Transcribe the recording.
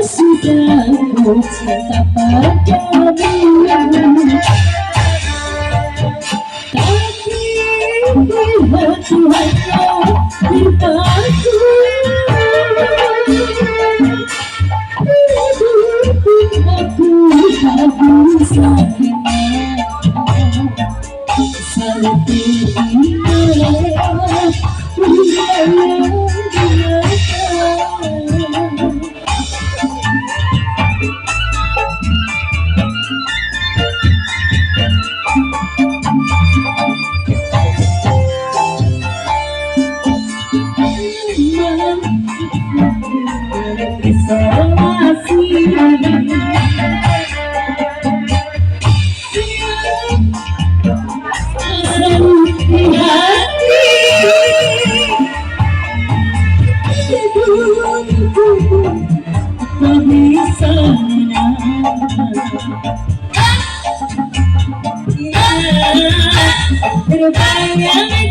sudah ku cinta padamu, tapi di hati hanya dipaku. Aku tak bisa seperti ini. Terbayang